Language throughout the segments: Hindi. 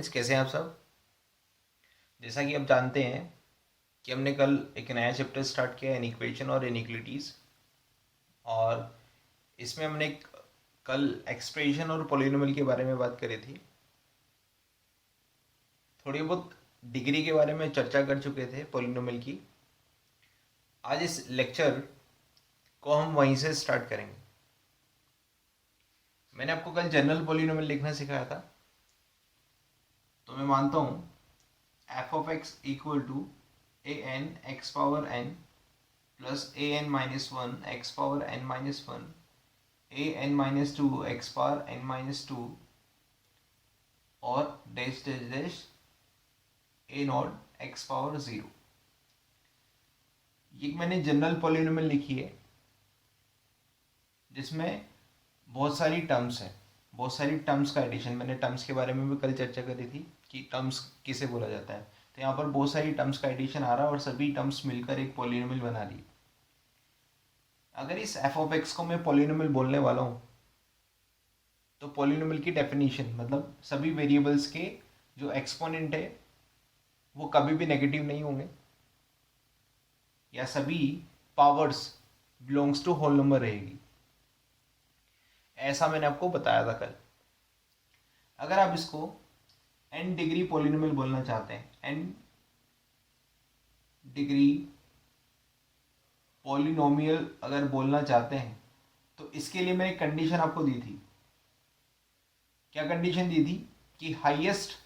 स्टूडेंट्स, कैसे हैं आप सब। जैसा कि आप जानते हैं कि हमने कल एक नया चैप्टर स्टार्ट किया इनइक्वेशन और इनइक्वलिटीज़, और इसमें हमने कल एक्सप्रेशन और पॉलिनोमियल के बारे में बात करी थी। थोड़ी बहुत डिग्री के बारे में चर्चा कर चुके थे पॉलिनोमियल की। आज इस लेक्चर को हम वहीं से स्टार्ट करेंगे। मैंने आपको कल जनरल पॉलिनोमियल लिखना सिखाया था, तो मैं मानता हूँ F of X equal to A N X power N plus A N minus one X power N minus one A N minus two X power N minus two और dash dash dash A not X power zero. ये मैंने जनरल पॉलिनोमियल लिखी है जिसमें बहुत सारी टर्म्स हैं, बहुत सारी टर्म्स का एडिशन। मैंने टर्म्स के बारे में भी कल चर्चा करी थी कि टर्म्स किसे बोला जाता है। तो यहाँ पर बहुत सारी टर्म्स का एडिशन आ रहा है और सभी टर्म्स मिलकर एक पॉलिनोमियल बना रही है। अगर इस एफ ऑफ एक्स को मैं पॉलिनोमियल बोलने वाला हूँ तो पॉलिनोमियल की डेफिनेशन मतलब सभी वेरिएबल्स के जो एक्सपोनेंट है वो कभी भी नेगेटिव नहीं होंगे, या सभी powers belongs to whole number रहेगी। ऐसा मैंने आपको बताया था कल। अगर आप इसको n डिग्री पॉलिनोमियल बोलना चाहते हैं, n डिग्री पॉलिनोमियल अगर बोलना चाहते हैं तो इसके लिए मैंने कंडीशन आपको दी थी। क्या कंडीशन दी थी कि हाईएस्ट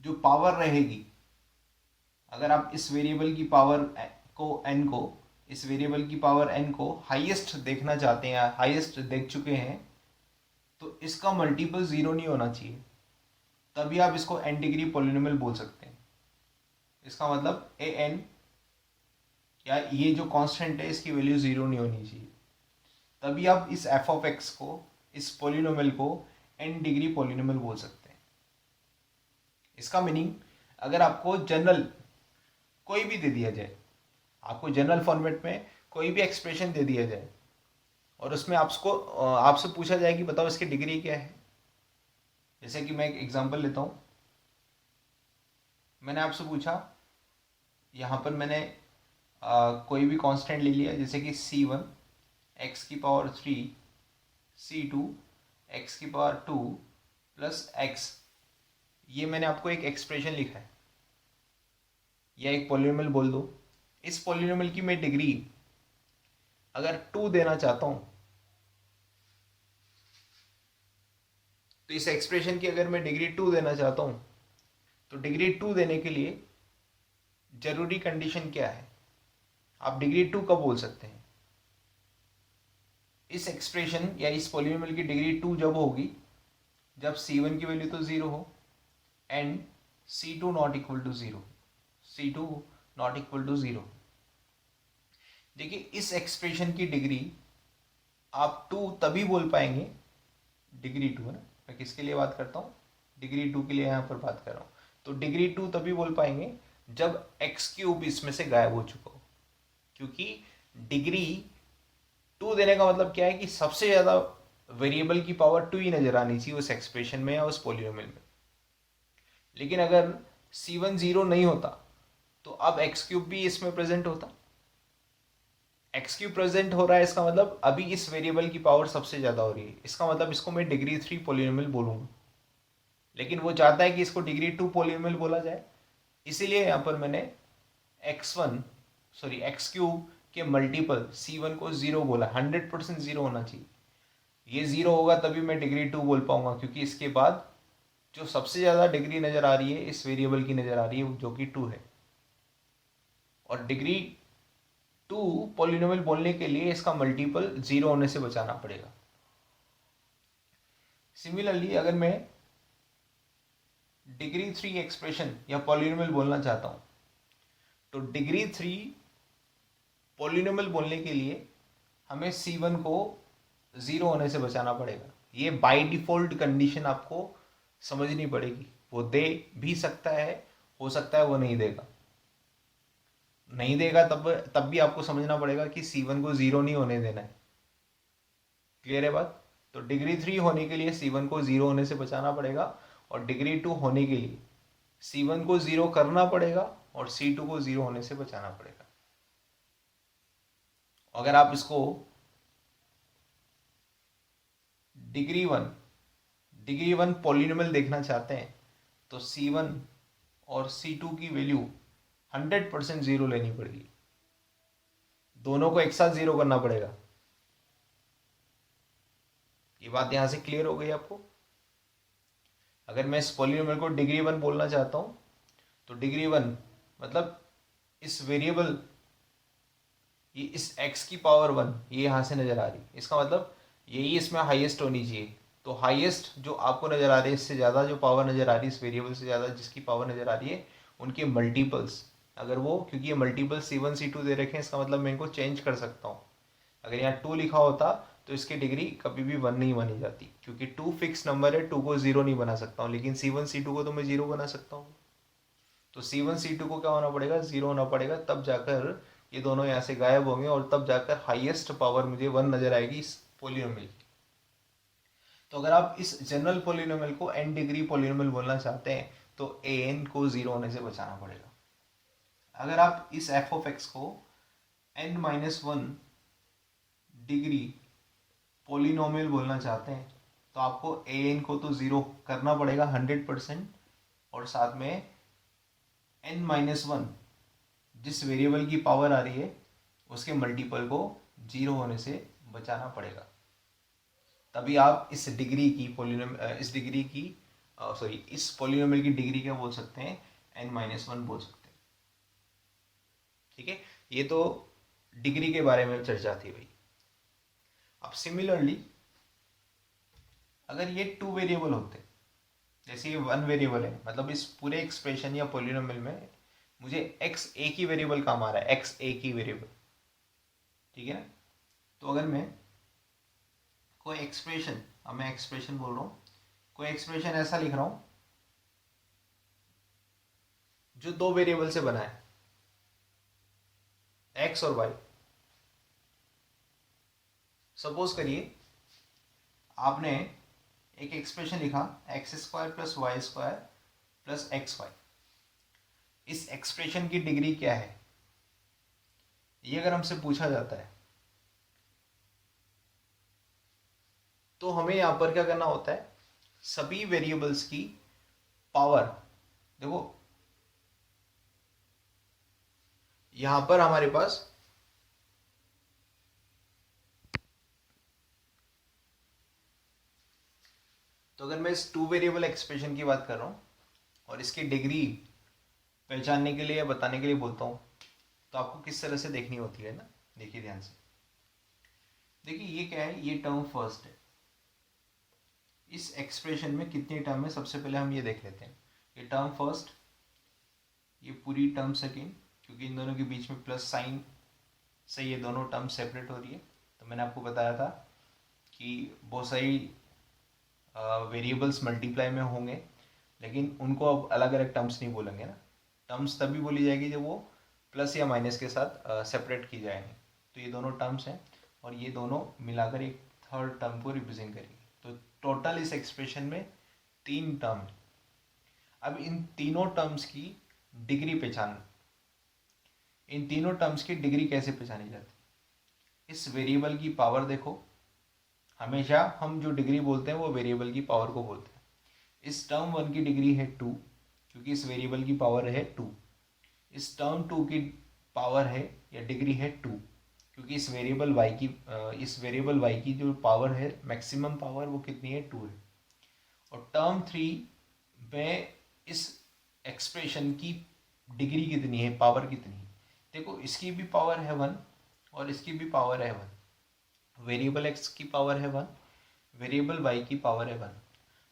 जो पावर रहेगी, अगर आप इस वेरिएबल की पावर को n को इस वेरिएबल की पावर n को हाईएस्ट देखना चाहते हैं, हाईएस्ट देख चुके हैं, तो इसका मल्टीपल ज़ीरो नहीं होना चाहिए, तभी आप इसको n डिग्री पॉलिनोमियल बोल सकते हैं। इसका मतलब ए एन या ये जो कांस्टेंट है इसकी वैल्यू ज़ीरो नहीं होनी चाहिए, तभी आप इस एफ ऑफ एक्स को, इस पॉलिनोमियल को n डिग्री पॉलिनोमियल बोल सकते हैं। इसका मीनिंग, अगर आपको जनरल कोई भी दे दिया जाए, आपको जनरल फॉर्मेट में कोई भी एक्सप्रेशन दे दिया जाए और उसमें आपसे पूछा जाए कि बताओ इसकी डिग्री क्या है। जैसे कि मैं एक एग्जांपल लेता हूँ। मैंने आपसे पूछा, यहाँ पर मैंने कोई भी कांस्टेंट ले लिया, जैसे कि c1 x की पावर 3, c2 x की पावर 2 प्लस x। ये मैंने आपको एक एक्सप्रेशन लिखा है या एक पॉलिनोमियल बोल दो। इस पॉलिनोमियल की मैं डिग्री अगर 2 देना चाहता हूं तो इस एक्सप्रेशन की अगर मैं डिग्री 2 देना चाहता हूं तो डिग्री 2 देने के लिए जरूरी कंडीशन क्या है, आप डिग्री 2 कब बोल सकते हैं। इस एक्सप्रेशन या इस पॉलिनोमियल की डिग्री 2 जब होगी जब c1 की वैल्यू तो 0 हो and c2 not equal to 0, c2 not equal to 0। देखिए, इस एक्सप्रेशन की डिग्री आप 2 तभी बोल पाएंगे, डिग्री 2 है ना, मैं किसके लिए बात करता हूँ, डिग्री 2 के लिए यहाँ पर बात कर रहा हूँ। तो डिग्री 2 तभी बोल पाएंगे जब एक्स क्यूब इसमें से गायब हो चुका हो, क्योंकि डिग्री 2 देने का मतलब क्या है कि सबसे ज़्यादा वेरिएबल की पावर 2 ही नजर आनी चाहिए उस एक्सप्रेशन में या उस पॉलिनोमियल में। लेकिन अगर c1 0 नहीं होता तो अब एक्स क्यूब भी इसमें प्रेजेंट होता। एक्स क्यूब प्रेजेंट हो रहा है, इसका मतलब अभी इस वेरिएबल की पावर सबसे ज़्यादा हो रही है, इसका मतलब इसको मैं डिग्री 3 पॉलिनोमियल बोलूँगा। लेकिन वो चाहता है कि इसको डिग्री 2 पॉलिनोमियल बोला जाए, इसीलिए यहाँ पर मैंने एक्स क्यूब के मल्टीपल c1 को 0 बोला। 100% 0 होना चाहिए, ये 0 होगा तभी मैं डिग्री 2 बोल पाऊंगा, क्योंकि इसके बाद जो सबसे ज़्यादा डिग्री नज़र आ रही है इस वेरिएबल की नज़र आ रही है, जो कि 2 है। और डिग्री 2 पॉलिनोमियल बोलने के लिए इसका मल्टीपल 0 होने से बचाना पड़ेगा। सिमिलरली, अगर मैं डिग्री 3 एक्सप्रेशन या पॉलिनोमियल बोलना चाहता हूँ तो डिग्री 3 पॉलिनोमियल बोलने के लिए हमें c1 को 0 होने से बचाना पड़ेगा। ये बाय डिफॉल्ट कंडीशन आपको समझनी पड़ेगी। वो दे भी सकता है, हो सकता है वो नहीं देगा, नहीं देगा तब भी आपको समझना पड़ेगा कि c1 को 0 नहीं होने देना है। क्लियर है बात। तो डिग्री 3 होने के लिए c1 को 0 होने से बचाना पड़ेगा और डिग्री 2 होने के लिए C1 को 0 करना पड़ेगा और C2 को 0 होने से बचाना पड़ेगा। अगर आप इसको डिग्री 1 पॉलिनोमियल देखना चाहते हैं तो C1 और C2 की वैल्यू 100% 0 लेनी पड़ेगी, दोनों को एक साथ 0 करना पड़ेगा। ये बात यहां से क्लियर हो गई आपको? अगर मैं इस पॉलिनोमियल को डिग्री 1 बोलना चाहता हूं तो डिग्री 1 मतलब इस वेरिएबल, ये इस x की पावर 1 ये यहां से नजर आ रही, इसका मतलब यही इसमें हाईएस्ट होनी चाहिए। तो हाईएस्ट जो आपको नजर आ रही है, इससे ज़्यादा जो पावर नजर आ रही है, इस वेरिएबल से ज़्यादा जिसकी पावर नजर आ रही है, उनके मल्टीपल्स, अगर वो, क्योंकि ये मल्टीपल C1 C2 दे रखे हैं, इसका मतलब मैं इनको चेंज कर सकता हूँ। अगर यहाँ 2 लिखा होता तो इसकी डिग्री कभी भी 1 नहीं बनी जाती, क्योंकि 2 फिक्स नंबर है, 2 को 0 नहीं बना सकता हूँ, लेकिन C1 C2 को तो मैं 0 बना सकता हूँ। तो C1 C2 को क्या होना पड़ेगा? 0 होना पड़ेगा, तब जाकर ये दोनों यहाँ से गायब होंगे और तब जाकर हाईएस्ट पावर मुझे 1 नजर आएगी इस पोलिनोमियल की। तो अगर आप इस जनरल पोलिनोमियल को n डिग्री पोलिनोमियल बोलना चाहते हैं तो an को 0 होने से बचाना पड़ेगा। अगर आप इस f ऑफ x को n-1 डिग्री पोलिनोमियल बोलना चाहते हैं तो आपको an को तो 0 करना पड़ेगा 100%, और साथ में n-1 जिस वेरिएबल की पावर आ रही है उसके मल्टीपल को 0 होने से बचाना पड़ेगा। तभी आप इस डिग्री की इस पोलिनोमियल की डिग्री क्या बोल सकते हैं? n-1 बोल सकते हैं। ठीक है, ये तो डिग्री के बारे में चर्चा थी भाई। अब सिमिलरली अगर ये 2 वेरिएबल होते, जैसे ये 1 वेरिएबल है, मतलब इस पूरे एक्सप्रेशन या पोलिनोमियल में मुझे x एक ही वेरिएबल काम आ रहा है, x एक ही वेरिएबल, ठीक है ना। तो अगर मैं कोई एक्सप्रेशन, अब मैं एक्सप्रेशन बोल रहा हूँ, कोई एक्सप्रेशन ऐसा लिख रहा हूं जो 2 वेरिएबल से बना है, x और y। सपोज करिए आपने एक एक्सप्रेशन लिखा x² + y² + xy। इस एक्सप्रेशन की डिग्री क्या है, ये अगर हमसे पूछा जाता है तो हमें यहां पर क्या करना होता है? सभी वेरिएबल्स की पावर, देखो यहां पर हमारे पास तो अगर मैं इस 2 वेरिएबल एक्सप्रेशन की बात कर रहा हूं और इसकी डिग्री पहचानने के लिए या बताने के लिए बोलता हूं तो आपको किस तरह से देखनी होती है ना, देखिए ध्यान से। देखिए ये क्या है, ये टर्म फर्स्ट है। इस एक्सप्रेशन में कितनी टर्म है, सबसे पहले हम ये देख लेते हैं। ये टर्म फर्स्ट, ये पूरी टर्म सेकेंड, क्योंकि इन दोनों के बीच में प्लस साइन से ये दोनों टर्म सेपरेट हो रही है। तो मैंने आपको बताया था कि बहुत सारी वेरिएबल्स मल्टीप्लाई में होंगे, लेकिन उनको अब अलग अलग टर्म्स नहीं बोलेंगे ना। टर्म्स तभी बोली जाएगी जब वो प्लस या माइनस के साथ सेपरेट की जाएंगे। तो ये दोनों टर्म्स हैं और ये दोनों मिलाकर एक थर्ड टर्म को रिप्रेजेंट करेंगे। तो टोटल इस एक्सप्रेशन में 3 टर्म है। अब इन तीनों टर्म्स की डिग्री पहचान, इन तीनों टर्म्स की डिग्री कैसे पहचानी जाती है? इस वेरिएबल की पावर देखो, हमेशा हम जो डिग्री बोलते हैं वो वेरिएबल की पावर को बोलते हैं। इस टर्म 1 की डिग्री है 2, क्योंकि इस वेरिएबल की पावर है 2। इस टर्म 2 की पावर है या डिग्री है 2, क्योंकि इस वेरिएबल y की जो पावर है, मैक्सिमम पावर, वो कितनी है? 2 है। और टर्म 3 में इस एक्सप्रेशन की डिग्री कितनी है, पावर कितनी है? देखो इसकी भी पावर है 1 और इसकी भी पावर है 1। वेरिएबल x की पावर है 1, वेरिएबल y की पावर है 1।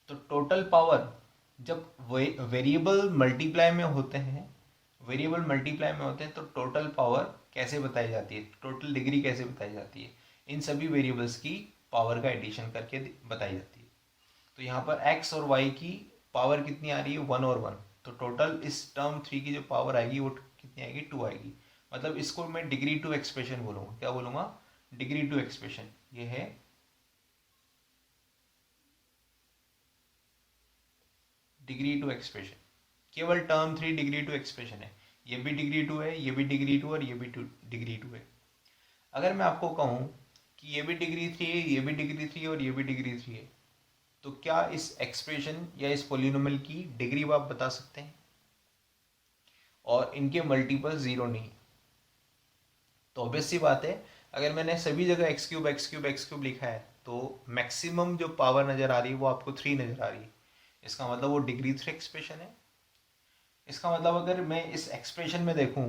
तो टोटल पावर जब वेरिएबल मल्टीप्लाई में होते हैं, तो टोटल पावर कैसे बताई जाती है, टोटल डिग्री कैसे बताई जाती है? इन सभी वेरिएबल्स की पावर का एडिशन करके बताई जाती है। तो यहाँ पर x और y की पावर कितनी आ रही है? 1 और 1। तो टोटल इस टर्म 3 की जो पावर आएगी वो कितनी आएगी? 2 आएगी। मतलब इसको मैं डिग्री 2 एक्सप्रेशन बोलूँगा। क्या बोलूँगा? Degree 2 expression. ये है डिग्री टू एक्सप्रेशन, केवल टर्म 3 डिग्री टू एक्सप्रेशन है। ये भी डिग्री 2 है, ये भी डिग्री 2 और ये भी डिग्री 2 है। अगर मैं आपको कहूँ कि ये भी डिग्री 3 है, ये भी डिग्री 3 और ये भी डिग्री 3 है, तो क्या इस एक्सप्रेशन या इस पॉलिनोमियल की डिग्री आप बता सकते हैं? और इनके मल्टीपल 0 नहीं। तो ऑब्वियस सी बात है, अगर मैंने सभी जगह एक्स क्यूब लिखा है तो मैक्सिमम जो पावर नज़र आ रही है वो आपको 3 नज़र आ रही है। इसका मतलब वो डिग्री 3 एक्सप्रेशन है। इसका मतलब अगर मैं इस एक्सप्रेशन में देखूं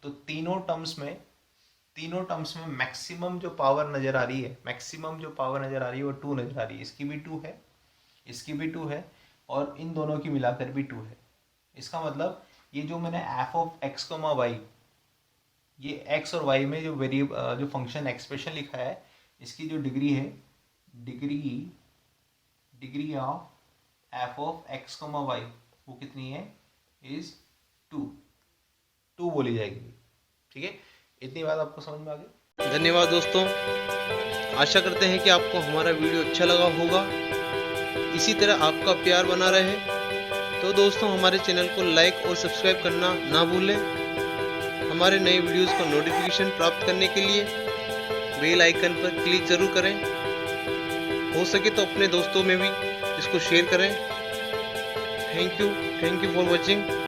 तो तीनों टर्म्स में मैक्सिमम जो पावर नज़र आ रही है, वो 2 नज़र आ रही है। इसकी भी 2 है, इसकी भी 2 है और इन दोनों की मिलाकर भी 2 है। इसका मतलब ये जो मैंने f of x comma y, ये एक्स और वाई में जो फंक्शन एक्सप्रेशन लिखा है, इसकी जो डिग्री है, degree of f of x comma y वो कितनी है? इज 2 बोली जाएगी। ठीक है, इतनी बात आपको समझ में आ गई। धन्यवाद दोस्तों, आशा करते हैं कि आपको हमारा वीडियो अच्छा लगा होगा। इसी तरह आपका प्यार बना रहे तो दोस्तों हमारे चैनल को लाइक और सब्सक्राइब करना ना भूलें। हमारे नए वीडियोस का नोटिफिकेशन प्राप्त करने के लिए बेल आइकन पर क्लिक ज़रूर करें। हो सके तो अपने दोस्तों में भी इसको शेयर करें। Thank you for watching.